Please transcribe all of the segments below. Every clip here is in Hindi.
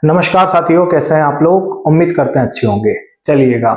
नमस्कार साथियों, कैसे हैं आप लोग। उम्मीद करते हैं अच्छे होंगे। चलिएगा,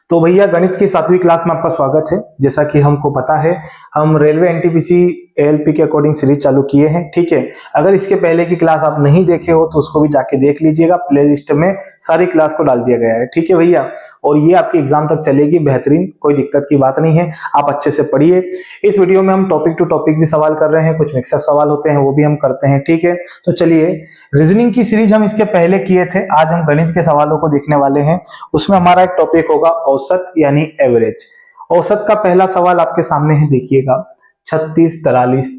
तो भैया गणित की 7वीं क्लास में आपका स्वागत है। जैसा कि हमको पता है, हम रेलवे एनटीपीसी एएलपी के अकॉर्डिंग सीरीज चालू किए हैं। ठीक है, अगर इसके पहले की क्लास आप नहीं देखे हो तो उसको भी जाके देख लीजिएगा। प्लेलिस्ट में सारी क्लास को डाल दिया गया है। ठीक है भैया, और ये आपकी एग्जाम तक चलेगी बेहतरीन, कोई दिक्कत की बात नहीं है। आप अच्छे से पढ़िए। इस वीडियो में हम टॉपिक टू टॉपिक भी सवाल कर रहे हैं, कुछ मिक्सअप सवाल होते हैं वो भी हम करते हैं। ठीक है, तो चलिए, रीजनिंग की सीरीज हम इसके पहले किए थे, आज हम गणित के सवालों को देखने वाले हैं। उसमें हमारा एक टॉपिक होगा औसत यानी एवरेज। औसत का पहला सवाल आपके सामने है, देखिएगा। 36, 43,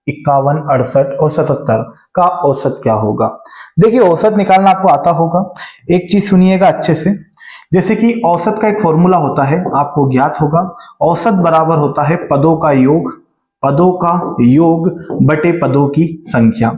51, 68 और 77 का औसत क्या होगा। देखिए, औसत निकालना आपको आता होगा। एक चीज सुनिएगा अच्छे से, जैसे कि औसत का एक फॉर्मूला होता है, आपको ज्ञात होगा। औसत बराबर होता है पदों का योग बटे पदों की संख्या।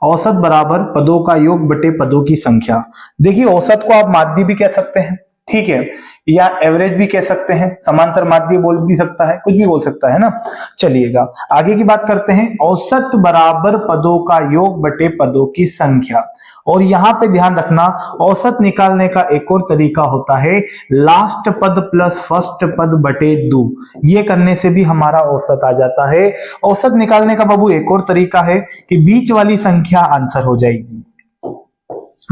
औसत बराबर पदों का योग बटे पदों की संख्या। देखिए, औसत को आप माध्य भी कह सकते हैं, ठीक है, या एवरेज भी कह सकते हैं, समांतर माध्य बोल भी सकता है, कुछ भी बोल सकता है ना। चलिएगा, आगे की बात करते हैं। औसत बराबर पदों का योग बटे पदों की संख्या। और यहां पे ध्यान रखना, औसत निकालने का एक और तरीका होता है लास्ट पद प्लस फर्स्ट पद बटे 2। ये करने से भी हमारा औसत आ जाता है। औसत निकालने का बाबू एक और तरीका है कि बीच वाली संख्या आंसर हो जाएगी,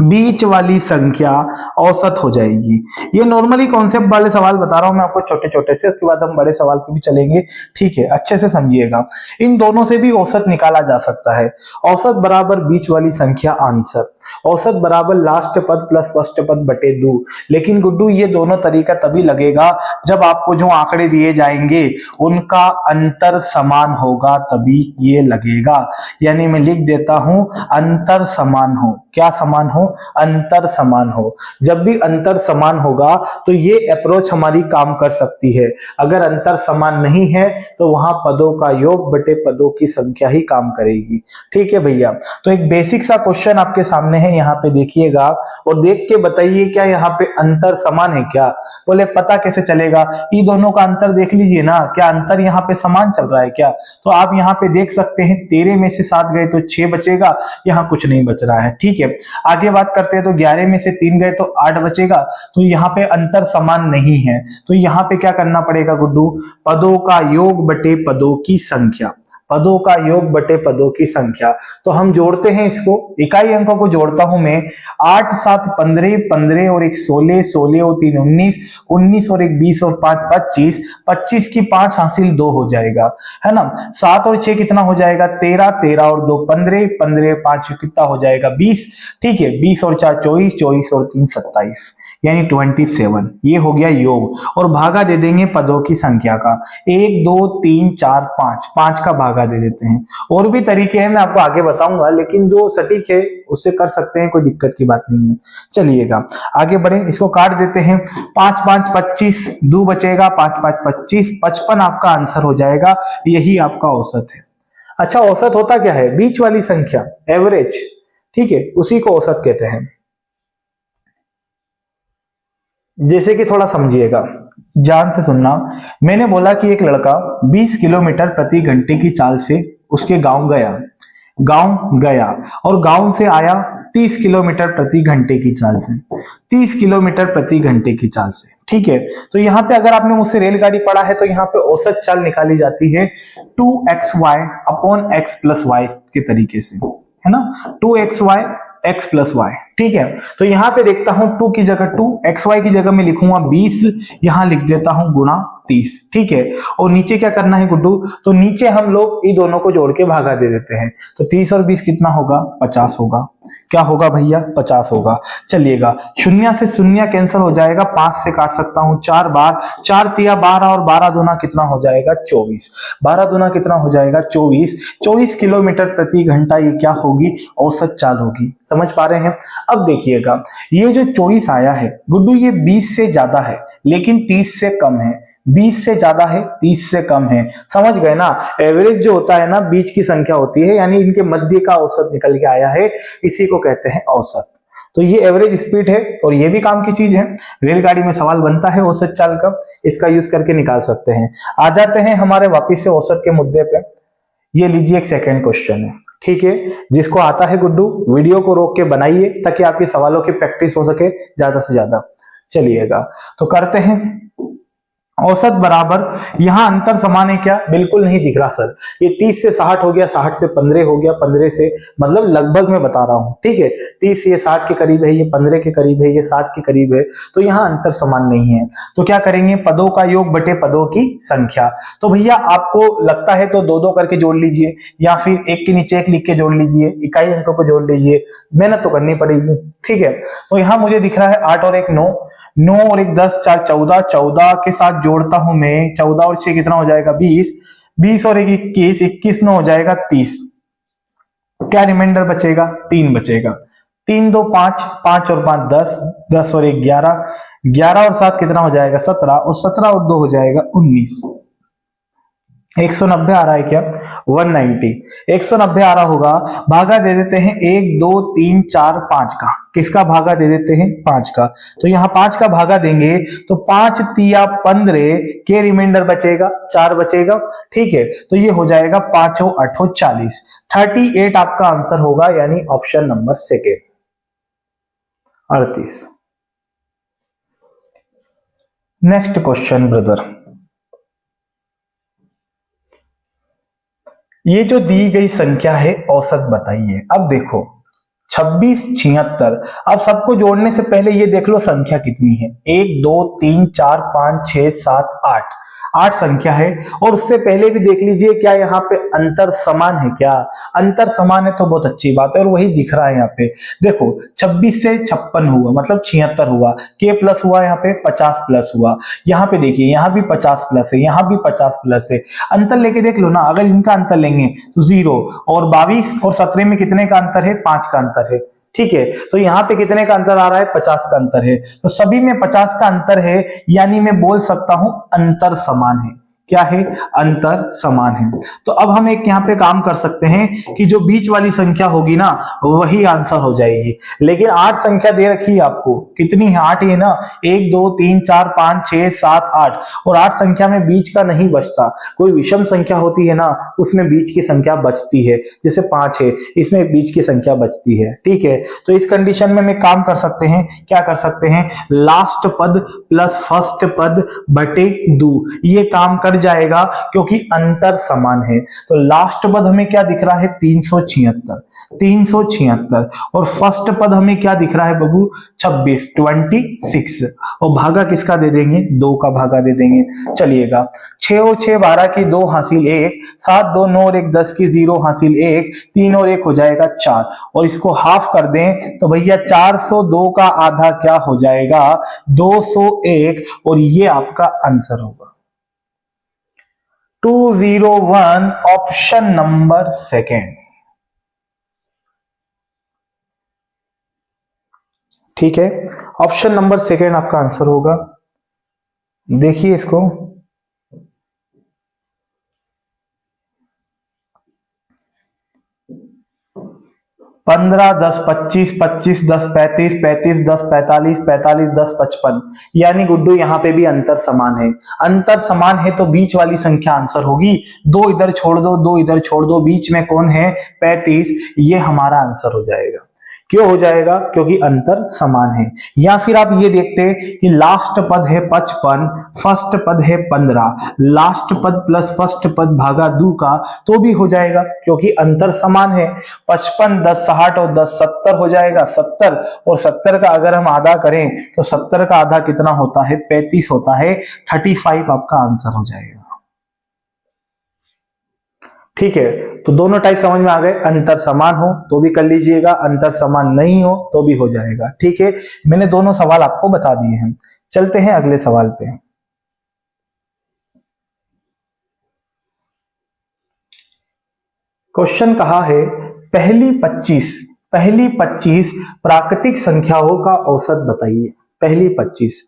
बीच वाली संख्या औसत हो जाएगी। ये नॉर्मली कॉन्सेप्ट वाले सवाल बता रहा हूं मैं आपको, छोटे छोटे से, उसके बाद हम बड़े सवाल पे भी चलेंगे। ठीक है, अच्छे से समझिएगा। इन दोनों से भी औसत निकाला जा सकता है। औसत बराबर बीच वाली संख्या आंसर, औसत बराबर लास्ट पद प्लस फर्स्ट पद बटे 2। लेकिन गुड्डू, ये दोनों तरीका तभी लगेगा जब आपको जो आंकड़े दिए जाएंगे उनका अंतर समान होगा, तभी ये लगेगा। यानी मैं लिख देता हूं, अंतर समान हो। क्या समान हो? अंतर समान हो। जब भी अंतर समान होगा तो ये अप्रोच हमारी काम कर सकती है। अगर अंतर समान नहीं है तो वहां पदों का योग बटे पदों की संख्या ही काम करेगी। ठीक है भैया, तो एक बेसिक सा क्वेश्चन आपके सामने है, यहाँ पे देखिएगा और देख के बताइए क्या यहाँ पे अंतर समान है क्या। बोले पता कैसे चलेगा? ये दोनों का अंतर देख लीजिए ना, क्या अंतर यहाँ पे समान चल रहा है क्या। तो आप यहाँ पे देख सकते हैं, 13 में से 7 गए तो 6 बचेगा, यहाँ कुछ नहीं बच रहा है। ठीक है, आगे बात करते हैं, तो 11 में से 3 गए तो 8 बचेगा, तो यहाँ पे अंतर समान नहीं है। तो यहाँ पे क्या करना पड़ेगा गुड्डू? पदों का योग बटे पदों की संख्या, पदों का योग बटे पदों की संख्या। तो हम जोड़ते हैं इसको, इकाई अंकों को जोड़ता हूं मैं। 8 7 15, 15 और 1 16, 16 और 3 19, 19 और 1 20 और 5 25, 25 की 5 हासिल 2 हो जाएगा, है ना। 7 और 6 कितना हो जाएगा? 13, 13 और 2 15, 15 5 कितना हो जाएगा? 20। ठीक है, 20 और 4 24, 24 और 3 27, यानी 27। ये हो गया योग। और भागा दे देंगे पदों की संख्या का, 1 2 3 4 5, 5 का भागा दे देते हैं। और भी तरीके हैं, मैं आपको आगे बताऊंगा, लेकिन जो सटीक है उससे कर सकते हैं, कोई दिक्कत की बात नहीं है। चलिएगा आगे बढ़े, इसको काट देते हैं। 5 5 25, 2 बचेगा, 5 5 25, 55 आपका आंसर हो जाएगा। यही आपका औसत है। अच्छा, औसत होता क्या है? बीच वाली संख्या, एवरेज। ठीक है, उसी को औसत कहते हैं। जैसे कि थोड़ा समझिएगा, ध्यान से सुनना। मैंने बोला कि एक लड़का 20 किलोमीटर प्रति घंटे की चाल से उसके गांव गया और गांव से आया 30 किलोमीटर प्रति घंटे की चाल से, 30 किलोमीटर प्रति घंटे की चाल से। ठीक है, तो यहाँ पे अगर आपने मुझसे रेलगाड़ी पढ़ा है तो यहाँ पे औसत चाल निकाली जाती है 2xy upon x plus y के तरीके से, है ना। 2xy x plus Y. ठीक है, तो यहां पे देखता हूं 2 की जगह 2, xy की जगह में लिखूंगा 20, यहां लिख देता हूं गुना 30। ठीक है, और नीचे क्या करना है गुड्डू? तो नीचे हम लोग ये दोनों को जोड़ के भागा दे देते हैं। तो 30 और 20 कितना होगा? 50 होगा। क्या होगा भैया? 50 होगा। चलिएगा, शून्य से शून्य कैंसिल हो जाएगा, 5 से काट सकता हूं 4 बार, 4 तिया 12 और 12 दूना कितना हो जाएगा? 24। 12 दूना कितना हो जाएगा? 24। 24 किलोमीटर प्रति घंटा ये क्या होगी? औसत चाल होगी। समझ पा रहे हैं? अब देखिएगा, ये जो 24 आया है गुड्डू, ये 20 से ज्यादा है लेकिन 30 से कम है। 20 से ज्यादा है, 30 से कम है। समझ गए ना? एवरेज जो होता है ना, बीच की संख्या होती है, यानी इनके मध्य का औसत निकल के आया है, इसी को कहते हैं औसत। तो ये एवरेज स्पीड है और ये भी काम की चीज है। रेलगाड़ी में सवाल बनता है औसत चाल का, इसका यूज करके निकाल सकते हैं। आ जाते हैं हमारे वापिस से औसत के मुद्दे पे। ये लीजिए, एक सेकेंड क्वेश्चन है। ठीक है, जिसको आता है गुड्डू वीडियो को रोक के बनाइए ताकि आपके सवालों की प्रैक्टिस हो सके ज्यादा से ज्यादा। चलिएगा तो करते हैं। औसत बराबर, यहां अंतर समान है क्या? बिल्कुल नहीं दिख रहा सर, ये 30 से 60 हो गया, 60 से 15 हो गया, 15 से मतलब लगभग मैं बता रहा हूं, ठीक है, 30 ये 60 के करीब है, ये 15 के करीब है, ये 60 के करीब है, तो यहां अंतर समान नहीं है। तो क्या करेंगे? पदों का योग बटे पदों की संख्या। तो भैया आपको लगता है तो 2-2 करके जोड़ लीजिए, या फिर एक के नीचे एक लिख के जोड़ लीजिए, इकाई अंकों को जोड़ लीजिए, मेहनत तो करनी पड़ेगी, ठीक है। तो यहां मुझे दिख रहा है 8 और 1 9, 9 और 1 10, 4 14, 14 के साथ जोड़ता हूं मैं, 14 और 6 कितना हो जाएगा? 20, 20 और 1 21, 21 9 हो जाएगा 30। क्या रिमाइंडर बचेगा? 3 बचेगा। 3 2 5, 5 और 5 10, 10 और 1 11, 11 और 7 कितना हो जाएगा? 17, और 17 और 2 हो जाएगा 19। 190 आ रहा है क्या? 190। 190 आ रहा होगा, भागा दे देते हैं 1 2 3 4 5 का। किसका भागा दे देते हैं? 5 का। तो यहां 5 का भागा देंगे तो 5 तिया 15 के रिमाइंडर बचेगा, 4 बचेगा, ठीक है। तो ये हो जाएगा 5 और 8 40, 38 आपका आंसर होगा, यानी option number second 38। Next question brother, ये जो दी गई संख्या है औसत बताइए। अब देखो 26 76, अब सबको जोड़ने से पहले ये देख लो संख्या कितनी है, 1 2 3 4 5 6 7 8, 8 संख्या है। और उससे पहले भी देख लीजिए क्या यहाँ पे अंतर समान है क्या? अंतर समान है तो बहुत अच्छी बात है, और वही दिख रहा है यहाँ पे। देखो 26 से 56 हुआ मतलब 76 हुआ, के प्लस हुआ, यहाँ पे 50 प्लस हुआ, यहाँ पे देखिए यहाँ भी 50 प्लस है, यहाँ भी 50 प्लस है। अंतर लेके देख लो ना, अगर इनका अंतर लेंगे तो 0, और 22 और 17 में कितने का अंतर है? 5 का अंतर है, ठीक है। तो यहां पे कितने का अंतर आ रहा है? 50 का अंतर है। तो सभी में 50 का अंतर है, यानी मैं बोल सकता हूं अंतर समान है। क्या है? अंतर समान है। तो अब हम एक यहाँ पे काम कर सकते हैं कि जो बीच वाली संख्या होगी ना वही आंसर हो जाएगी। लेकिन 8 संख्या दे रखी है आपको, कितनी है? 8 ही है ना, 1 2 3 4 5 6 7 8, और 8 संख्या में बीच का नहीं बचता। कोई विषम संख्या होती है ना उसमें बीच की संख्या बचती है, जैसे 5 है, इसमें बीच की संख्या बचती है, ठीक है। तो इस कंडीशन में काम कर सकते हैं, क्या कर सकते हैं? लास्ट पद प्लस फर्स्ट पद बटे 2, ये काम कर जाएगा क्योंकि अंतर समान है। तो लास्ट पद हमें क्या दिख रहा है? 376, 376, और फर्स्ट पद हमें क्या दिख रहा है बबू? 26 26, और भागा किसका दे देंगे? 2 का भागा दे देंगे। चलिएगा 6 और 6 12 की 2 हासिल 1, 7 2 9 और 1 10 की 0 हासिल 1, 3 और 1 हो जाएगा 4, और इसको हाफ कर दें तो भैया 402 का आधा क्या हो जाएगा? 201, और ये आपका आंसर होगा 201, ऑप्शन नंबर सेकेंड, ठीक है। ऑप्शन नंबर सेकेंड आपका आंसर होगा। देखिए इसको, 15 10 25 25 10 35 35 10 45 45 10 55, यानी गुड्डू यहाँ पे भी अंतर समान है। अंतर समान है तो बीच वाली संख्या आंसर होगी। 2 इधर छोड़ दो, 2 इधर छोड़ दो, बीच में कौन है? 35, ये हमारा आंसर हो जाएगा। क्यों हो जाएगा? क्योंकि अंतर समान है। या फिर आप ये देखते कि लास्ट पद है 55, फर्स्ट पद है 15, लास्ट पद प्लस फर्स्ट पद भागा 2 का, तो भी हो जाएगा क्योंकि अंतर समान है। 55 10 60 और 10 70 हो जाएगा, 70, और 70 का अगर हम आधा करें तो 70 का आधा कितना होता है? 35 होता है। 35 आपका आंसर हो जाएगा, ठीक है। तो दोनों टाइप समझ में आ गए। अंतर समान हो तो भी कर लीजिएगा, अंतर समान नहीं हो तो भी हो जाएगा, ठीक है। मैंने दोनों सवाल आपको बता दिए हैं। चलते हैं अगले सवाल पे। क्वेश्चन कहा है पहली 25 प्राकृतिक संख्याओं का औसत बताइए। पहली 25,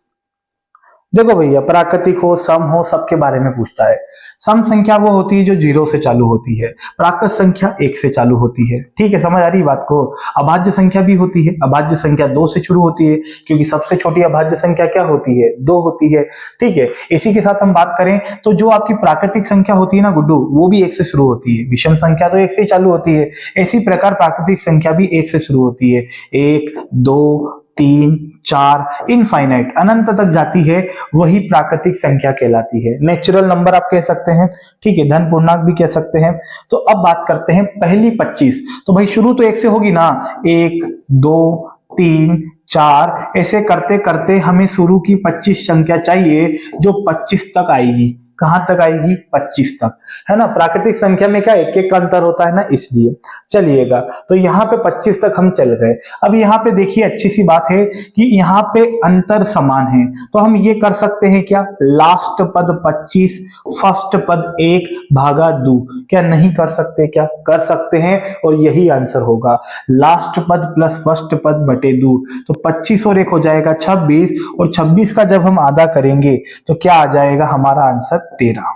देखो भैया, प्राकृतिक हो सम हो सबके बारे में पूछता है। सम संख्या वो होती है जो 0 से चालू होती है, प्राकृत संख्या 1 से चालू होती है। ठीक है, समझ आ रही बात को। अभाज्य संख्या भी होती है, अभाज्य संख्या 2 से शुरू होती है, क्योंकि सबसे छोटी अभाज्य संख्या क्या होती है, 2 होती है। ठीक है, इसी के साथ हम बात करें तो जो आपकी प्राकृतिक संख्या होती है ना गुड्डू, वो भी 1 से शुरू होती है। विषम संख्या तो 1 से ही चालू होती है, इसी प्रकार प्राकृतिक संख्या भी 1 से शुरू होती है। 1 2 3 4 इनफाइनाइट, अनंत तक जाती है, वही प्राकृतिक संख्या कहलाती है। नेचुरल नंबर आप कह सकते हैं। ठीक है, धन पूर्णांक भी कह सकते हैं। तो अब बात करते हैं पहली 25। तो भाई शुरू तो 1 से होगी ना, 1 2 3 4 ऐसे करते करते हमें शुरू की 25 संख्या चाहिए जो 25 तक आएगी। कहां तक आएगी, 25 तक, है ना। प्राकृतिक संख्या में क्या एक एक का अंतर होता है ना, इसलिए चलिएगा। तो यहाँ पे 25 तक हम चल गए। अब यहाँ पे देखिए अच्छी सी बात है कि यहाँ पे अंतर समान है, तो हम ये कर सकते हैं क्या, लास्ट पद 25 फर्स्ट पद 1 भागा 2, क्या नहीं कर सकते, क्या कर सकते हैं, और यही आंसर होगा। लास्ट पद प्लस फर्स्ट पद बटे 2, तो 25 और 1 हो जाएगा 26, और 26 का जब हम आधा करेंगे तो क्या आ जाएगा, हमारा आंसर 13।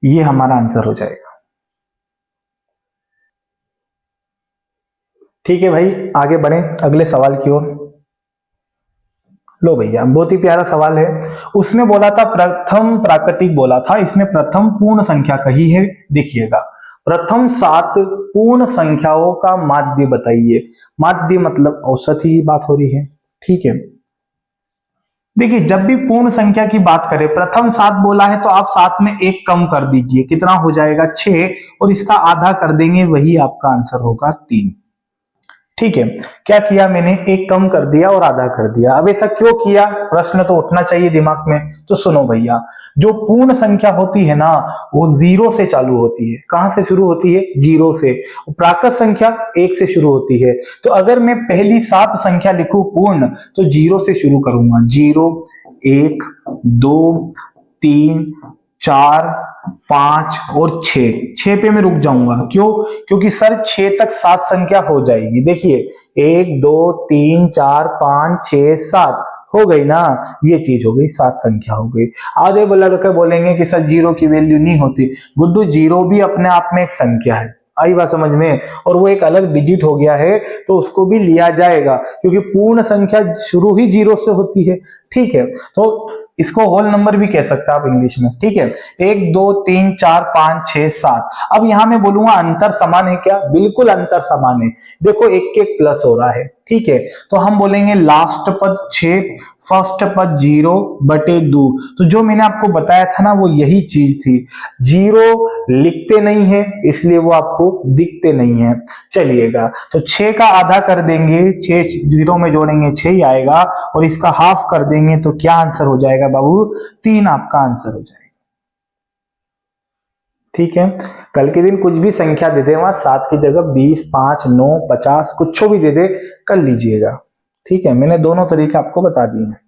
ये हमारा आंसर हो जाएगा। ठीक है भाई, आगे बढ़े अगले सवाल की ओर। लो भैया, बहुत ही प्यारा सवाल है। उसमें बोला था प्रथम प्राकृतिक बोला था, इसमें प्रथम पूर्ण संख्या कही है। देखिएगा, प्रथम 7 पूर्ण संख्याओं का माध्य बताइए। माध्य मतलब औसत ही बात हो रही है। ठीक है, देखिए जब भी पूर्ण संख्या की बात करें, प्रथम 7 बोला है तो आप 7 में 1 कम कर दीजिए, कितना हो जाएगा 6, और इसका आधा कर देंगे, वही आपका आंसर होगा 3। ठीक है, क्या किया मैंने, 1 कम कर दिया और आधा कर दिया। अब ऐसा क्यों किया, प्रश्न तो उठना चाहिए दिमाग में। तो सुनो भैया, जो पूर्ण संख्या होती है ना, वो 0 से चालू होती है। कहां से शुरू होती है, 0 से। प्राकृत संख्या 1 से शुरू होती है। तो अगर मैं पहली 7 संख्या लिखूं पूर्ण, तो 0 से शुरू करूंगा। 0 1 2 3 4 5 और 6 पे मैं रुक जाऊंगा। क्यों, क्योंकि सर 6 तक 7 संख्या हो जाएगी। देखिए 1 2 3 4 5 6 7 हो गई ना, ये चीज हो गई, 7 संख्या हो गई। आधे लड़के बोलेंगे कि सर 0 की वैल्यू नहीं होती। गुड्डू, 0 भी अपने आप में एक संख्या है, आई बात समझ में, और वो एक अलग डिजिट हो गया है, तो उसको भी लिया जाएगा, क्योंकि पूर्ण संख्या शुरू ही 0 से होती है। ठीक है, तो इसको होल नंबर भी कह सकते हैं आप इंग्लिश में। ठीक है, 1 2 3 4 5 6 7। अब यहां मैं बोलूंगा अंतर समान है क्या, बिल्कुल अंतर समान है। देखो 1 1 प्लस हो रहा है। ठीक है, तो हम बोलेंगे लास्ट पद 6 फर्स्ट पद 0 बटे 2। तो जो मैंने आपको बताया था ना, वो यही चीज थी। 0 लिखते नहीं है, इसलिए वो आपको दिखते नहीं है। चलिएगा, तो 6 का आधा कर देंगे, 6 0 में जोड़ेंगे 6 ही आएगा, और इसका हाफ कर देंगे तो क्या आंसर हो जाएगा बाबू, 3 आपका आंसर हो जाएगा। ठीक है, कल के दिन कुछ भी संख्या दे दे, वहां 7 की जगह 20 5 9 50 कुछ भी दे दे, कर लीजिएगा। ठीक है, मैंने दोनों तरीके आपको बता दिए हैं।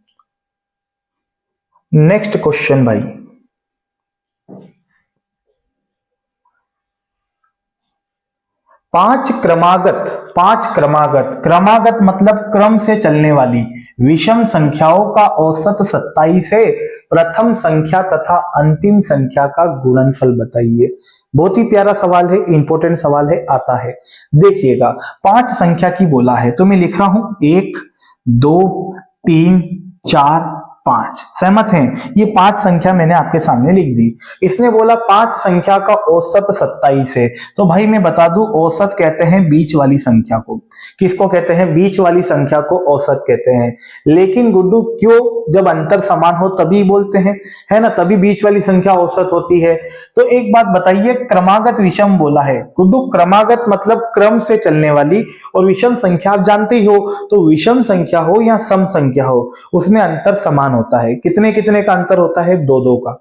नेक्स्ट क्वेश्चन भाई, पांच क्रमागत, क्रमागत मतलब क्रम से चलने वाली विषम संख्याओं का औसत 27 है। प्रथम संख्या तथा अंतिम संख्या का गुणनफल बताइए। बहुत ही प्यारा सवाल है, इंपॉर्टेंट सवाल है, आता है। देखिएगा, 5 संख्या की बोला है, तो मैं लिख रहा हूं 1 2 3 4 5। सहमत हैं? ये 5 संख्या मैंने आपके सामने लिख दी। इसने बोला 5 संख्या का औसत 27 है, तो भाई मैं बता दूं, औसत कहते हैं बीच वाली संख्या को। किसको कहते हैं, बीच वाली संख्या को औसत कहते हैं। लेकिन गुड्डू क्यों, जब अंतर समान हो तभी बोलते हैं, है ना, तभी बीच वाली संख्या औसत होती है। तो एक बात बताइए, क्रमागत विषम बोला है गुड्डू, क्रमागत मतलब क्रम से चलने वाली, और विषम संख्या आप जानते ही हो, तो विषम संख्या हो या सम संख्या हो, उसमें अंतर समान होता है। कितने कितने का अंतर होता है, 2 2 का।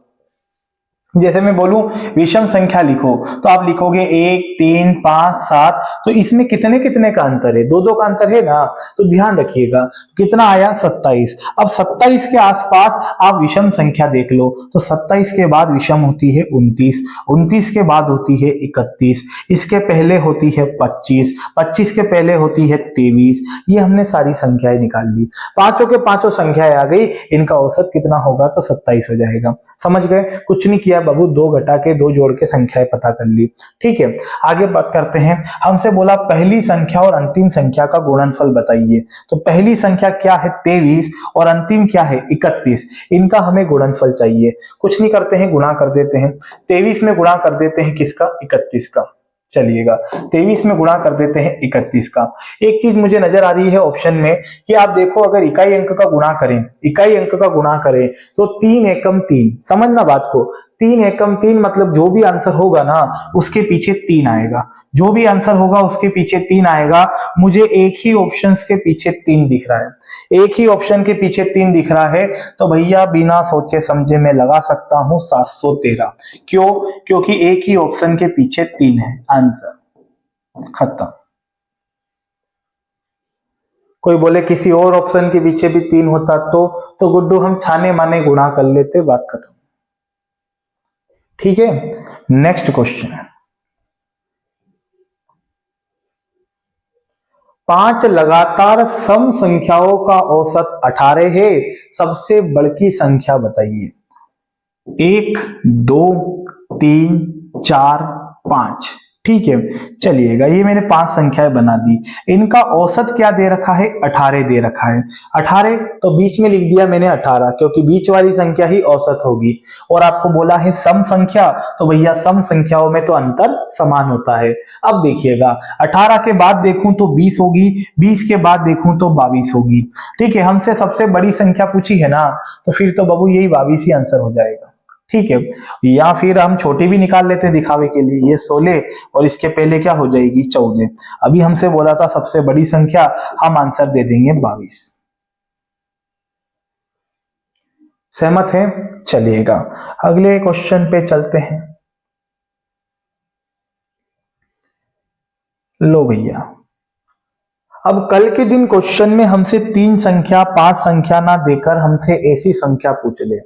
जैसे मैं बोलूं विषम संख्या लिखो तो आप लिखोगे 1 3 5 7, तो इसमें कितने कितने का अंतर है, दो दो का अंतर है ना, तो ध्यान रखिएगा कितना आया 27। अब 27 के आसपास आप विषम संख्या देख लो, तो 27 के बाद विषम होती है 29, 29 के बाद होती है 31, इसके पहले होती है 25, 25 के पहले होती है 23। ये हमने सारी संख्याएं निकाल ली, पांचों के पांचों संख्याएं आ गई, इनका औसत कितना होगा तो 27 हो जाएगा। समझ गए, कुछ नहीं किया बाबू, दो घटा के दो जोड़ के संख्याएं पता कर ली। ठीक है, आगे बात करते हैं। हमसे बोला पहली संख्या और अंतिम संख्या का गुणनफल बताइए, तो पहली संख्या क्या है 23 और अंतिम क्या है 31, इनका हमें गुणनफल चाहिए। कुछ नहीं करते हैं, गुणा कर देते हैं, 23 में गुणा कर देते हैं किसका 31 का, चलिएगा 23 में गुणा कर देते हैं 31 का। एक चीज मुझे नजर आ रही है ऑप्शन में कि आप देखो अगर इकाई अंक का गुणा करें, इकाई अंक का गुणा करें तो 3 एकम 3, समझना बात को, 3 एकम 3 मतलब जो भी आंसर होगा ना उसके पीछे 3 आएगा, जो भी आंसर होगा उसके पीछे 3 आएगा। मुझे एक ही ऑप्शन के पीछे 3 दिख रहा है, एक ही ऑप्शन के पीछे 3 दिख रहा है, तो भैया बिना सोचे समझे मैं लगा सकता हूं 713। क्यों? क्योंकि एक ही ऑप्शन के पीछे 3 है, आंसर खत्म। कोई बोले किसी और ऑप्शन के पीछे भी 3 होता तो गुड्डू हम छाने माने गुणा कर लेते, बात खत्म। ठीक है, नेक्स्ट क्वेश्चन। 5 लगातार सम संख्याओं का औसत 18 है, सबसे बड़ी संख्या बताइए। 1 2 3 4 5, ठीक है, चलिएगा ये मैंने 5 संख्याएं बना दी, इनका औसत क्या दे रखा है 18 दे रखा है। 18 तो बीच में लिख दिया मैंने 18, क्योंकि बीच वाली संख्या ही औसत होगी। और आपको बोला है सम संख्या, तो भैया सम संख्याओं में तो अंतर समान होता है। अब देखिएगा 18 के बाद देखूं तो 20 होगी, 20 के बाद देखूं तो 22 होगी। ठीक है, हमसे सबसे बड़ी संख्या पूछी है ना, तो फिर तो बाबू यही 22 ही आंसर हो जाएगा। ठीक है, या फिर हम छोटी भी निकाल लेते हैं दिखावे के लिए, ये 16 और इसके पहले क्या हो जाएगी 14। अभी हमसे बोला था सबसे बड़ी संख्या, हम आंसर दे देंगे 22। सहमत है? चलिएगा अगले क्वेश्चन पे चलते हैं। लो भैया, अब कल के दिन क्वेश्चन में हमसे 3 संख्या 5 संख्या ना देकर हमसे ऐसी संख्या पूछ ले,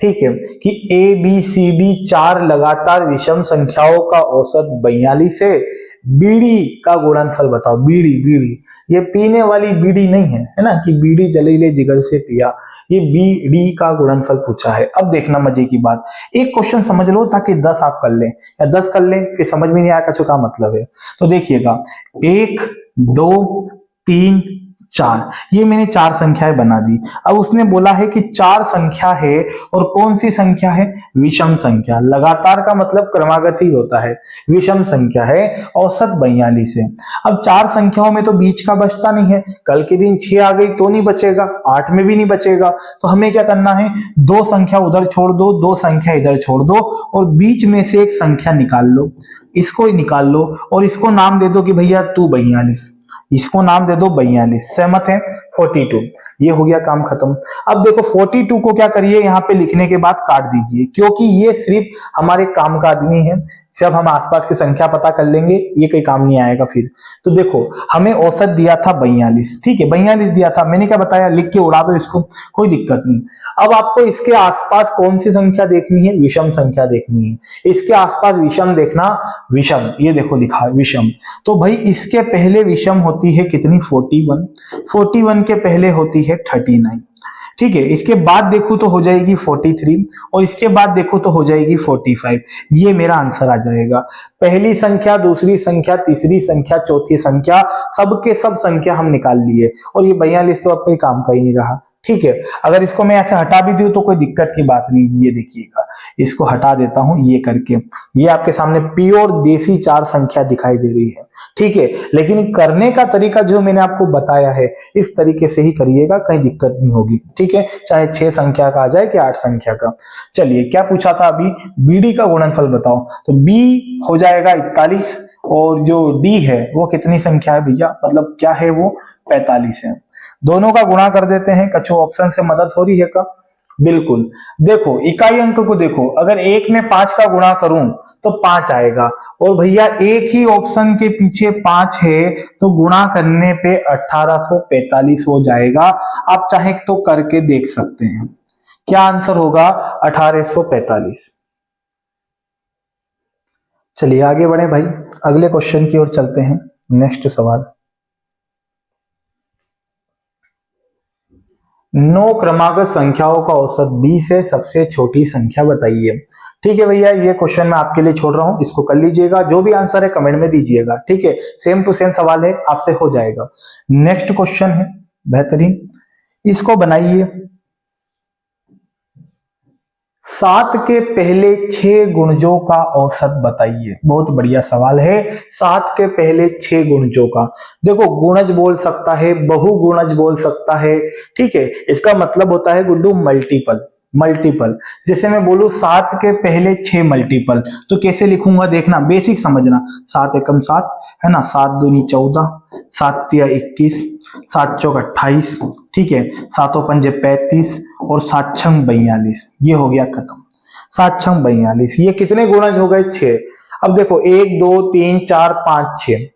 ठीक है, कि ए बी सी डी 4 लगातार विषम संख्याओं का औसत 42 है, बीड़ी का गुणनफल बताओ। बीड़ी, बीड़ी ये पीने वाली बीड़ी नहीं है, है ना, कि बीड़ी जलीले जिगर से पिया, ये बीड़ी का गुणनफल पूछा है। अब देखना मजे की बात, एक क्वेश्चन समझ लो ताकि 10 आप कर लें, या 10 कर लें कि समझ में नहीं आया क्या मतलब है। तो देखिएगा 1 2 3 4, ये मैंने 4 संख्याएं बना दी। अब उसने बोला है कि 4 संख्या है, और कौन सी संख्या है विषम संख्या, लगातार का मतलब क्रमागत ही होता है, विषम संख्या है, औसत 42 है। अब 4 संख्याओं में तो बीच का बचता नहीं है, कल के दिन 6 आ गई तो नहीं बचेगा, 8 में भी नहीं बचेगा, तो हमें क्या करना है 2 संख्या उधर छोड़ दो, 2 संख्या इधर छोड़ दो, और बीच में से एक संख्या निकाल लो, इसको ही निकाल लो, और इसको नाम दे दो कि भैया तू 42, इसको नाम दे दो 42। सहमत है? 42, ये हो गया काम खत्म। अब देखो 42 को क्या करिए, यहाँ पे लिखने के बाद काट दीजिए, क्योंकि ये सिर्फ हमारे काम का आदमी है, जब हम आसपास की संख्या पता कर लेंगे ये कोई काम नहीं आएगा फिर। तो देखो हमें औसत दिया था 42, ठीक है 42 दिया था, मैंने क्या बताया, लिख के उड़ा दो इसको, कोई दिक्कत नहीं। अब आपको इसके आसपास कौन सी संख्या देखनी है, विषम संख्या देखनी है, इसके आसपास विषम देखना, विषम, ये देखो लिखा है विषम, तो भाई इसके पहले विषम होती है कितनी 41, 41 के पहले होती है 39, ठीक है, इसके बाद देखूं तो हो जाएगी 43, और इसके बाद देखूं तो हो जाएगी 45। ये मेरा आंसर आ जाएगा। पहली संख्या, दूसरी संख्या, तीसरी संख्या, चौथी संख्या, सबके सब संख्या हम निकाल लिए, और ये 42 तो अब कोई काम का ही नहीं रहा। ठीक है, अगर इसको मैं ऐसे हटा भी दूं तो कोई दिक्कत की बात नहीं। ये देखिएगा, इसको हटा देता हूं ये करके, ये आपके सामने प्योर देसी 4 संख्या दिखाई दे रही है। ठीक है, लेकिन करने का तरीका जो मैंने आपको बताया है इस तरीके से ही करिएगा, कहीं दिक्कत नहीं होगी। ठीक है, चाहे 6 संख्या का आ जाए कि 8 संख्या का। चलिए क्या पूछा था अभी, बीडी का गुणनफल बताओ, तो बी हो जाएगा 41, और जो डी है वो कितनी संख्या है भैया, मतलब क्या है वो 45 है। दोनों का गुणा कर देते हैं, कछो ऑप्शन से मदद हो रही है का, बिल्कुल। देखो इकाई अंक को देखो, अगर एक में 5 का गुणा करूं तो 5 आएगा, और भैया एक ही ऑप्शन के पीछे 5 है तो गुणा करने पे 1845 हो जाएगा। आप चाहे तो करके देख सकते हैं। क्या आंसर होगा? 1845। चलिए आगे बढ़े भाई, अगले क्वेश्चन की ओर चलते हैं। नेक्स्ट सवाल, 9 क्रमागत संख्याओं का औसत 20 है, सबसे छोटी संख्या बताइए। ठीक है भैया, ये क्वेश्चन मैं आपके लिए छोड़ रहा हूं, इसको कर लीजिएगा, जो भी आंसर है कमेंट में दीजिएगा। ठीक है, सेम टू सेम सवाल है, आपसे हो जाएगा। नेक्स्ट क्वेश्चन है बेहतरीन, इसको बनाइए। 7 के पहले 6 गुणजों का औसत बताइए। बहुत बढ़िया सवाल है। 7 के पहले 6 गुणजों का, देखो गुणज बोल सकता है, बहुगुणज बोल सकता है। ठीक है, इसका मतलब होता है गुड्डू मल्टीपल। मल्टीपल जैसे मैं बोलूं 7 के पहले 6 मल्टीपल, तो कैसे लिखूंगा देखना, बेसिक समझना। 7 एकम 7 है ना, 7 दूनी 14, 7 तिया 21, 7 चौक 28, ठीक है, 7 पंजे 35 और 7 छंग 42। ये हो गया खत्म। 7 छंग 42, ये कितने गुणज हो गए? 6। अब देखो 1 2 3 4 5 6।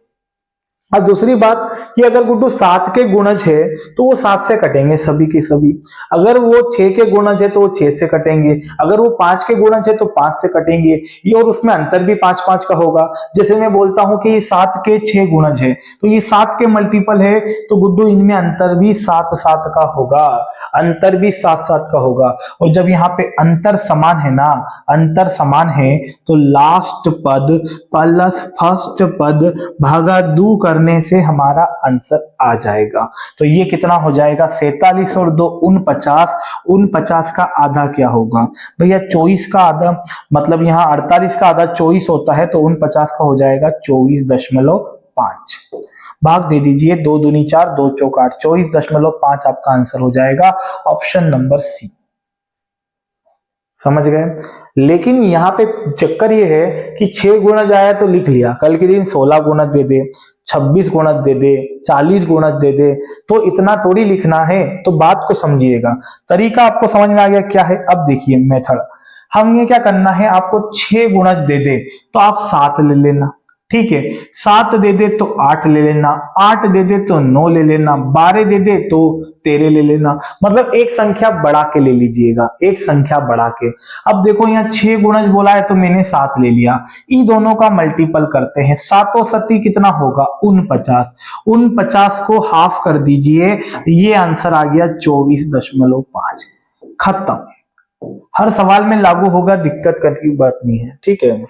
अब दूसरी बात कि अगर गुड्डू 7 के गुणज है तो वो 7 से कटेंगे सभी के सभी। अगर वो 6 के गुणज है तो वो 6 से कटेंगे। अगर वो 5 के गुणज है तो 5 से कटेंगे। ये और उसमें अंतर भी 5-5 का होगा। जैसे मैं बोलता हूं कि 7 के 6 गुणज है तो ये 7 के मल्टीपल है, तो गुड्डू इनमें अंतर भी 7-7 का होगा। अंतर भी 7-7 का होगा। और जब यहाँ पे अंतर समान है ना, अंतर समान है, तो लास्ट पद प्लस फर्स्ट पद भागा 2 करने से हमारा आंसर आ जाएगा। तो ये कितना हो जाएगा? 47 और 2 49। 49 का आधा क्या होगा भैया? 24 का आधा, मतलब यहाँ 48 का आधा 24 होता है, तो 49 का हो जाएगा 24.5। भाग दे दीजिए, 2 दूनी 4, 2 चौक 8, 24.5 आपका आंसर हो जाएगा, ऑप्शन नंबर सी। समझ गए? लेकिन यहाँ पे चक्कर ये है कि 6 गुणज आया तो लिख लिया, कल के दिन 16 गुणज दे दे, 26 गुणज दे दे, 40 गुणज दे दे, तो इतना थोड़ी लिखना है। तो बात को समझिएगा, तरीका आपको समझ में आ गया क्या है? अब देखिए मेथड, हमें क्या करना है, आपको 6 गुणज दे दे तो आप 7 ले लेना। ठीक है, 7 दे दे तो 8 ले लेना, 8 दे दे तो 9 ले लेना, 12 दे दे तो 13 ले लेना। मतलब एक संख्या बढ़ा के ले लीजिएगा, एक संख्या बढ़ा के। अब देखो यहाँ 6 गुणज बोला है तो मैंने 7 ले लिया, इन दोनों का मल्टीपल करते हैं। 7 सती कितना होगा? 49। 49 को हाफ कर दीजिए, ये आंसर आ गया 24.5। खत्म। हर सवाल में लागू होगा, दिक्कत करने की बात नहीं है। ठीक है,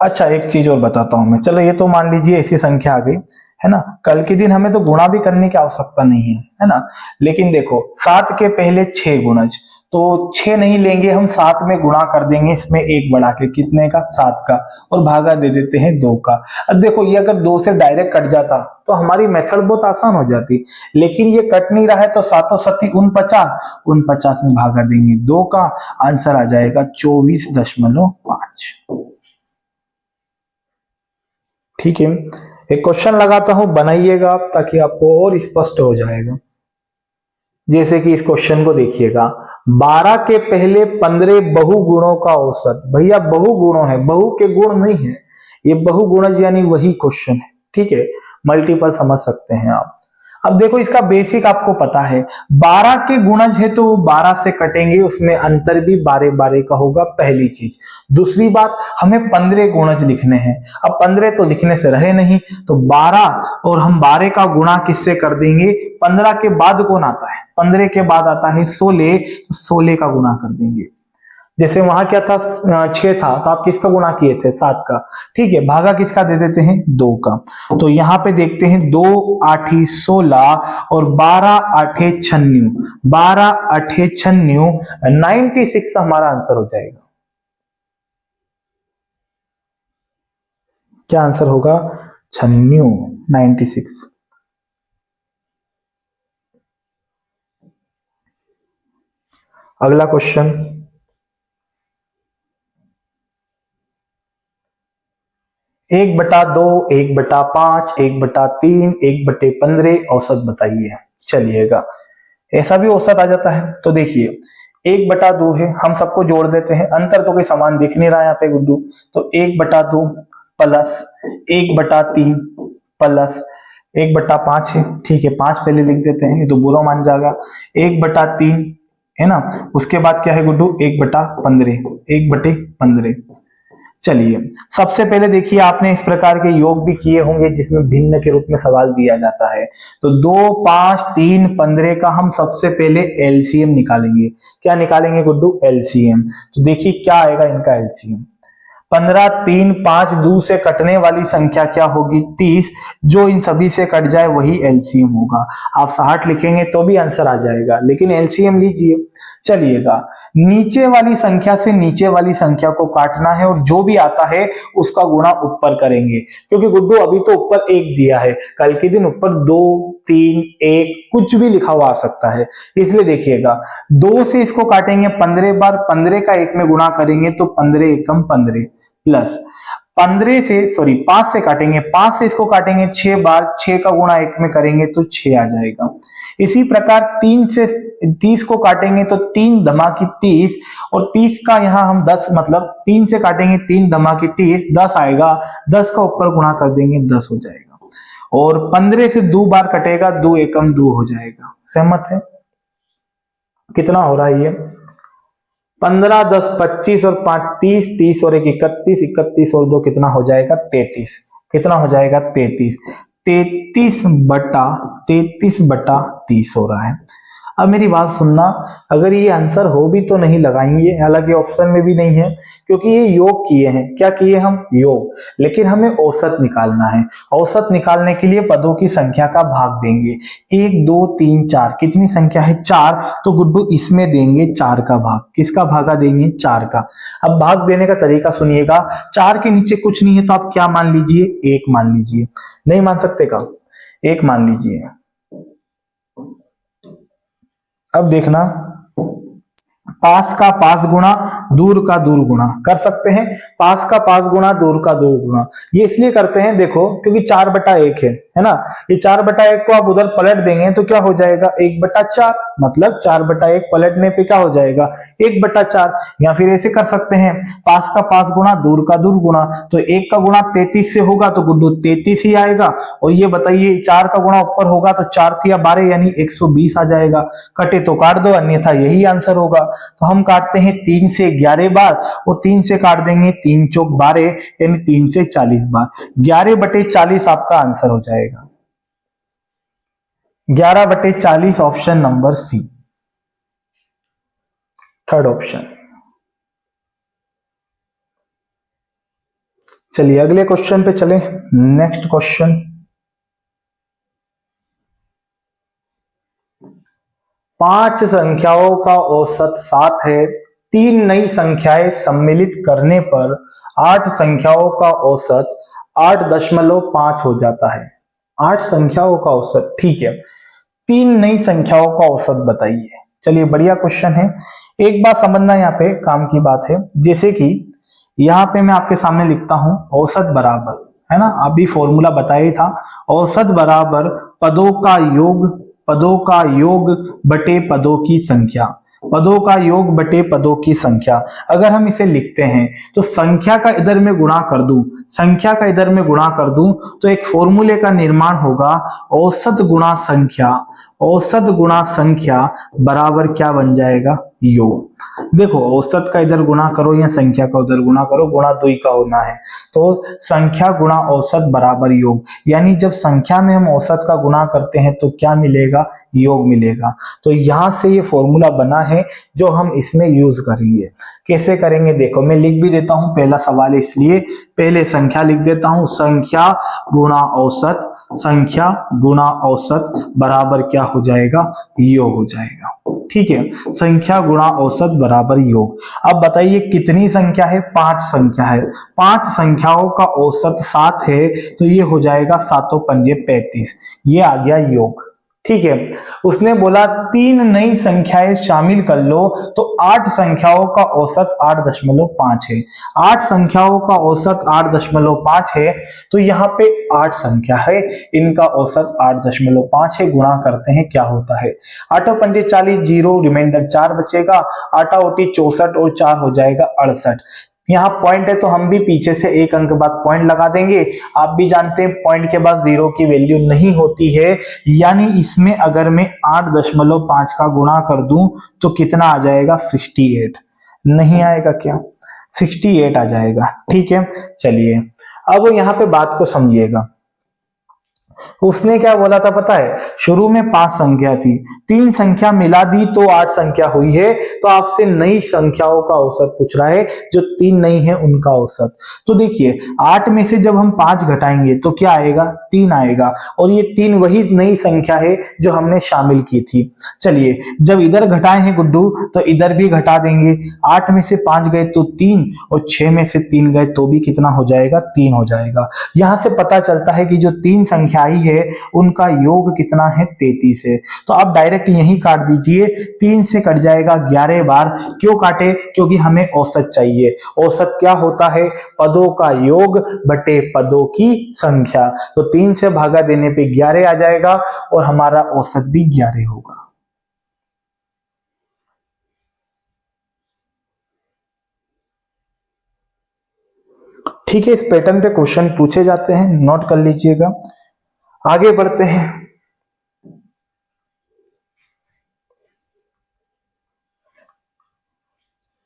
अच्छा एक चीज और बताता हूं मैं। चलो ये तो मान लीजिए ऐसी संख्या आ गई है ना, कल के दिन हमें तो गुणा भी करने की आवश्यकता नहीं है ना। लेकिन देखो 7 के पहले 6 गुणज, तो 6 नहीं लेंगे हम, 7 में गुणा कर देंगे, इसमें 1 बढ़ा के, कितने का? 7 का, और भागा दे देते हैं 2 का। अब देखो ये अगर 2 से डायरेक्ट कट जाता तो हमारी मेथड बहुत आसान हो जाती, लेकिन ये कट नहीं रहा है, तो 7 सती 49, 49 में भागा देंगे 2 का, आंसर आ जाएगा 24.5। ठीक है, एक क्वेश्चन लगाता हूं, बनाइएगा ताकि आपको और स्पष्ट हो जाएगा। जैसे कि इस क्वेश्चन को देखिएगा, 12 के पहले 15 बहुगुणों का औसत। भैया बहुगुणों है, बहु के गुण नहीं है, ये बहुगुणज यानी वही क्वेश्चन है। ठीक है, मल्टीपल समझ सकते हैं आप। अब देखो इसका बेसिक आपको पता है, 12 के गुणज है तो 12 से कटेंगे, उसमें अंतर भी 12-12 का होगा, पहली चीज। दूसरी बात, हमें 15 गुणज लिखने हैं। अब 15 तो लिखने से रहे नहीं, तो 12 और हम 12 का गुणा किससे कर देंगे? 15 के बाद कौन आता है? 15 के बाद आता है 16, 16 का गुणा कर देंगे। जैसे वहां क्या था, 6 था, तो आप किसका गुणा किए थे? 7 का। ठीक है, भागा किसका दे देते हैं? 2 का। तो यहां पे देखते हैं 2 8 16 और 12 8 96, 12 8 96, 96 हमारा आंसर हो जाएगा। क्या आंसर होगा? 96। अगला क्वेश्चन, 1/2, 1/5, 1/3, 1/15 औसत बताइए। चलिएगा, ऐसा भी औसत आ जाता है। तो देखिए 1/2 है, हम सबको जोड़ देते हैं, अंतर तो कोई समान दिख नहीं रहा यहाँ पे गुड्डू, तो 1/2 प्लस 1/3 प्लस 1/5 है, ठीक है 5 पहले लिख देते हैं, नहीं तो बुरा मान जाएगा। 1/3 है ना, उसके बाद क्या है गुड्डू 1/15, 1/15। चलिए सबसे पहले देखिए, आपने इस प्रकार के योग भी किए होंगे जिसमें भिन्न के रूप में सवाल दिया जाता है। तो 2, 5, 3, 15 का हम सबसे पहले एलसीएम निकालेंगे। क्या निकालेंगे गुड्डू? एलसीएम। तो देखिए क्या आएगा इनका एलसीएम। 15, 3, 5 2 से कटने वाली संख्या क्या होगी? 30। जो इन सभी से कट जाए वही एलसीएम होगा। आप 60 लिखेंगे तो भी आंसर आ जाएगा, लेकिन एलसीएम लीजिए। चलिएगा, नीचे वाली संख्या से नीचे वाली संख्या को काटना है और जो भी आता है उसका गुणा ऊपर करेंगे, क्योंकि गुड्डू अभी तो ऊपर 1 दिया है, कल के दिन ऊपर 2, 3, 1 कुछ भी लिखा हुआ आ सकता है। इसलिए देखिएगा 2 से इसको काटेंगे 15 बार, 15 का 1 में गुणा करेंगे तो 15 एकम 15 प्लस 5 से काटेंगे, 5 से इसको काटेंगे 6 बार, 6 का गुणा 1 में करेंगे तो 6 आ जाएगा। इसी प्रकार 3 से 30 को काटेंगे तो 3 धमाकी 30, और 30 का यहां हम 10, मतलब 3 से काटेंगे 3 धमाकी 30, 10 आएगा, 10 का ऊपर गुणा कर देंगे 10 हो जाएगा। और 15 से 2 बार कटेगा, 2 एकम 2 हो जाएगा। सहमत है? कितना हो रहा है ये? 15, 10, 25 और 5 30, 30 और 1 31, 31 और 2 कितना हो जाएगा? 33। कितना हो जाएगा? 33। 33/30 हो रहा है। अब मेरी बात सुनना, अगर ये आंसर हो भी तो नहीं लगाएंगे, हालांकि ऑप्शन में भी नहीं है, क्योंकि ये योग किए हैं। क्या किए हम? योग। लेकिन हमें औसत निकालना है। औसत निकालने के लिए पदों की संख्या का भाग देंगे। 1, 2, 3, 4 कितनी संख्या है? 4। तो गुड्डू इसमें देंगे 4 का भाग। किसका भागा देंगे? 4 का। अब भाग देने का तरीका सुनिएगा। 4 के नीचे कुछ नहीं है तो आप क्या मान लीजिए? 1 मान लीजिए। नहीं मान सकते का? 1 मान लीजिए। अब देखना, पास का पास गुणा, दूर का दूर गुणा कर सकते हैं। पास का पास गुणा, दूर का दूर गुणा। ये इसलिए करते हैं देखो, क्योंकि 4/1 है ना। ये 4/1 को आप उधर पलट देंगे तो क्या हो जाएगा? 1/4। मतलब 4/1 पलटने पे क्या हो जाएगा? 1/4। या फिर ऐसे कर सकते हैं, पास का पास गुणा, दूर का दूर गुणा। तो 1 का गुणा 33 से होगा तो गुड्डू 33 ही आएगा। और ये बताइए 4 का गुणा ऊपर होगा तो 4 या 12 यानी 120 आ जाएगा। कटे तो काट दो, अन्यथा यही आंसर होगा। तो हम काटते हैं 3 से 11 बार, और 3 से काट देंगे 3 चौक 12 यानी 3 से 40 बार। 11/40 आपका आंसर हो जाएगा। 11/40 option number C, third option. चलिए अगले क्वेश्चन पे चले। नेक्स्ट क्वेश्चन, 5 संख्याओं का औसत 7 है। 3 नई संख्याएं सम्मिलित करने पर 8 संख्याओं का औसत 8.5 हो जाता है। 8 संख्याओं का औसत, ठीक है। 3 नई संख्याओं का औसत बताइए। चलिए बढ़िया क्वेश्चन है। एक बात समझना, यहाँ पे काम की बात है, जैसे कि यहाँ पे मैं आपके सामने लिखता हूं औसत बराबर, है ना, अभी फॉर्मूला बताया ही था, औसत बराबर पदों का योग, पदों का योग बटे पदों की संख्या, पदों का योग बटे पदों की संख्या। अगर हम इसे लिखते हैं तो संख्या का इधर में गुणा कर दूं, संख्या का इधर में गुणा कर दूं तो एक फॉर्मूले का निर्माण होगा, औसत गुणा संख्या, औसत गुणा संख्या बराबर क्या बन जाएगा? योग। देखो औसत का इधर गुणा करो या संख्या का उधर गुणा करो, गुणा 2 का होना है। तो संख्या गुणा औसत बराबर योग, यानी जब संख्या में हम औसत का गुणा करते हैं तो क्या मिलेगा? योग मिलेगा। तो यहां से ये फॉर्मूला बना है जो हम इसमें यूज करेंगे। कैसे करेंगे देखो, मैं लिख भी देता हूं, पहला सवाल इसलिए पहले संख्या लिख देता हूं। संख्या गुणा औसत, संख्या गुणा औसत बराबर क्या हो जाएगा? योग हो जाएगा। ठीक है, संख्या गुणा औसत बराबर योग। अब बताइए कितनी संख्या है? 5 संख्या है। 5 संख्याओं का औसत 7 है, तो ये हो जाएगा 7 × 5 = 35। ये आ गया योग। ठीक है। उसने बोला 3 नई संख्याएं शामिल कर लो, तो 8 संख्याओं का औसत 8.5 है। 8 संख्याओं का औसत 8.5 है, तो यहाँ पे 8 संख्या है, इनका औसत 8.5 है। गुणा करते हैं क्या होता है, 8 और 5 40, 0 रिमाइंडर 4 बचेगा, 8 8 64 और 4 हो जाएगा 68। यहाँ पॉइंट है तो हम भी पीछे से एक अंक बाद पॉइंट लगा देंगे। आप भी जानते हैं पॉइंट के बाद 0 की वैल्यू नहीं होती है, यानी इसमें अगर मैं 8.5 का गुणा कर दूं तो कितना आ जाएगा, 68। नहीं आएगा क्या, 68 आ जाएगा। ठीक है, चलिए अब यहाँ पे बात को समझिएगा। उसने क्या बोला था पता है, शुरू में 5 संख्या थी, 3 संख्या मिला दी तो 8 संख्या हुई है, तो आपसे नई संख्याओं का औसत पूछ रहा है, जो 3 नई है उनका औसत। तो देखिए 8 में से जब हम 5 घटाएंगे तो क्या आएगा, 3 आएगा, और ये 3 वही नई संख्या है जो हमने शामिल की थी। चलिए जब इधर घटाए हैं गुड्डू, तो इधर भी घटा देंगे। 8 में से 5 गए तो 3, और 6 में से 3 गए तो भी कितना हो जाएगा, 3 हो जाएगा। यहां से पता चलता है कि जो 3 संख्या है उनका योग कितना है, 33 है। तो आप डायरेक्ट यही काट दीजिए, 3 से कट जाएगा 11 बार। क्यों काटे, क्योंकि हमें औसत चाहिए। औसत क्या होता है, पदों का योग बटे पदों की संख्या। तो 3 से भागा देने पे 11 आ जाएगा, और हमारा औसत भी 11 होगा। ठीक है, इस पैटर्न पे क्वेश्चन पूछे जाते हैं, नोट कर लीजिएगा। आगे बढ़ते हैं।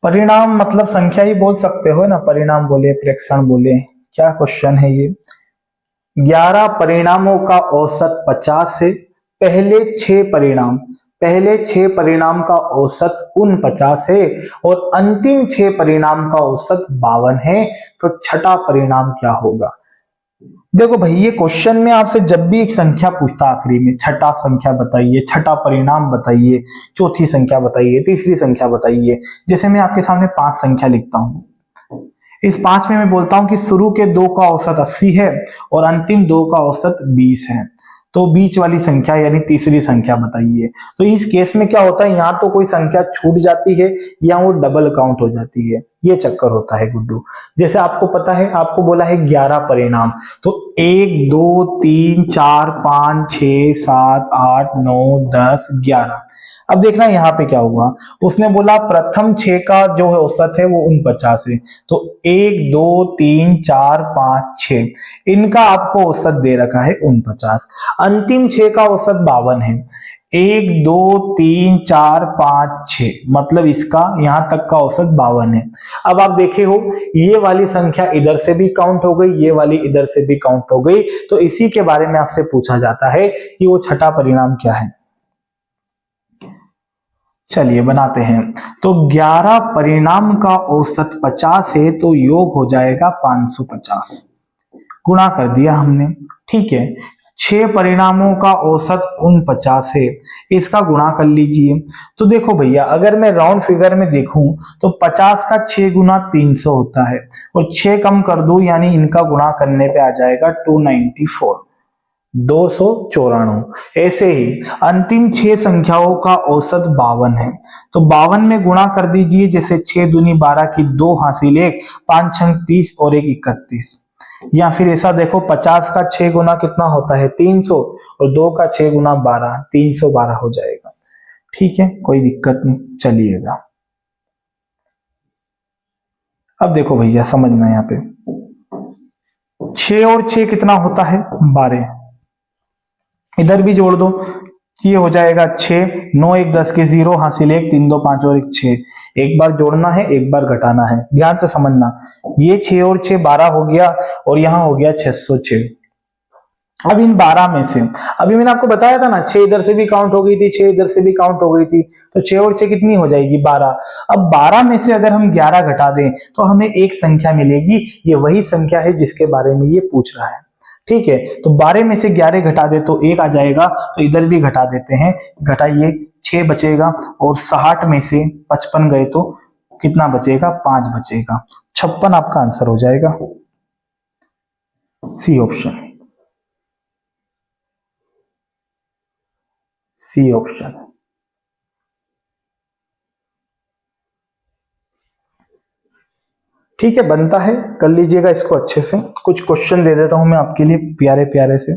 परिणाम मतलब संख्या ही बोल सकते हो ना, परिणाम बोले, प्रेक्षण बोले, क्या क्वेश्चन है ये। 11 परिणामों का औसत 50 है। पहले 6 परिणाम का औसत 49 है, और अंतिम 6 परिणाम का औसत 52 है। तो छठा परिणाम क्या होगा। देखो भाई, ये क्वेश्चन में आपसे जब भी एक संख्या पूछता आखिरी में, छठा संख्या बताइए, छठा परिणाम बताइए, चौथी संख्या बताइए, तीसरी संख्या बताइए। जैसे मैं आपके सामने 5 संख्या लिखता हूं, इस 5 में मैं बोलता हूं कि शुरू के 2 का औसत 80 है और अंतिम 2 का औसत 20 है, तो बीच वाली संख्या यानी तीसरी संख्या बताइए। तो इस केस में क्या होता है, यहां तो कोई संख्या छूट जाती है या वो डबल काउंट हो जाती है, ये चक्कर होता है गुड्डू। जैसे आपको पता है, आपको बोला है 11 परिणाम, तो 1 2 3 4 5 6 7 8 9 10 11। अब देखना यहाँ पे क्या हुआ, उसने बोला प्रथम 6 का जो है औसत है वो 49 है। तो 1 2 3 4 5 6 इनका आपको औसत दे रखा है 49। अंतिम 6 का औसत 52 है। 1 2 3 4 5 6 मतलब इसका यहां तक का औसत 52 है। अब आप देखे हो, ये वाली संख्या इधर से भी काउंट हो गई, ये वाली इधर से भी काउंट हो गई। तो इसी के बारे में आपसे पूछा जाता है कि वो छठा परिणाम क्या है। चलिए बनाते हैं। तो 11 परिणाम का औसत 50 है, तो योग हो जाएगा 550। गुणा कर दिया हमने, ठीक है। 6 परिणामों का औसत 49 है, इसका गुणा कर लीजिए। तो देखो भैया, अगर मैं राउंड फिगर में देखूं तो 50 का 6 गुना 300 होता है, और 6 कम कर दूं यानी इनका गुणा करने पे आ जाएगा 294, 294। ऐसे ही अंतिम 6 संख्याओं का औसत 52 है, तो 52 में गुणा कर दीजिए। जैसे 6 दूनी 12 की 2 हासिल 1, 5 छंग 30 और 1 31। या फिर ऐसा देखो, 50 का 6 गुना कितना होता है, 300, और 2 का 6 गुना 12, 312 हो जाएगा। ठीक है, कोई दिक्कत नहीं, चलिएगा। अब देखो भैया समझना, यहाँ पे 6 और 6 कितना होता है, 12। इधर भी जोड़ दो, ये हो जाएगा 6, 9 1 10 के 0 हासिल 1, 3 2 5 और 1 6। एक बार जोड़ना है, एक बार घटाना है, ध्यान से समझना। ये 6 और 6 12 हो गया, और यहां हो गया 606। अब इन 12 में से, अभी मैंने आपको बताया था ना, 6 इधर से भी काउंट हो गई थी, 6 इधर से भी काउंट हो गई थी, तो 6 और 6 कितनी हो जाएगी, 12। अब 12 में से अगर हम 11 घटा दें तो हमें एक संख्या मिलेगी, ये वही संख्या है जिसके बारे में ये पूछ रहा है। ठीक है, तो 12 में से 11 घटा दे तो 1 आ जाएगा, तो इधर भी घटा देते हैं, घटाइए, 6 बचेगा, और 60 में से 55 गए तो कितना बचेगा, 5 बचेगा। 56 आपका आंसर हो जाएगा, सी ऑप्शन। C option. ठीक है, बनता है, कर लीजिएगा इसको अच्छे से। कुछ क्वेश्चन दे देता हूं मैं आपके लिए प्यारे प्यारे से।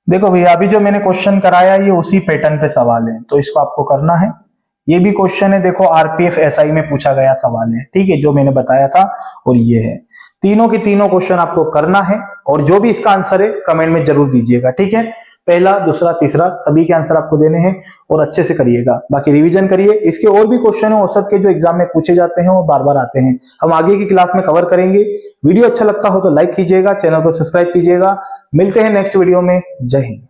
देखो भैया, अभी जो मैंने क्वेश्चन कराया ये उसी पैटर्न पे सवाल है, तो इसको आपको करना है। ये भी क्वेश्चन है, देखो आरपीएफ एसआई में पूछा गया सवाल है, ठीक है, जो मैंने बताया था, और ये है। तीनों के तीनों क्वेश्चन आपको करना है, और जो भी इसका आंसर है कमेंट में जरूर दीजिएगा, ठीक है। पहला, दूसरा, तीसरा, सभी के आंसर आपको देने हैं, और अच्छे से करिएगा। बाकी रिवीजन करिए, इसके और भी क्वेश्चन है औसत के जो एग्जाम में पूछे जाते हैं, वो बार बार आते हैं, हम आगे की क्लास में कवर करेंगे। वीडियो अच्छा लगता हो तो लाइक कीजिएगा, चैनल को सब्सक्राइब कीजिएगा। मिलते हैं नेक्स्ट वीडियो में। जय हिंद।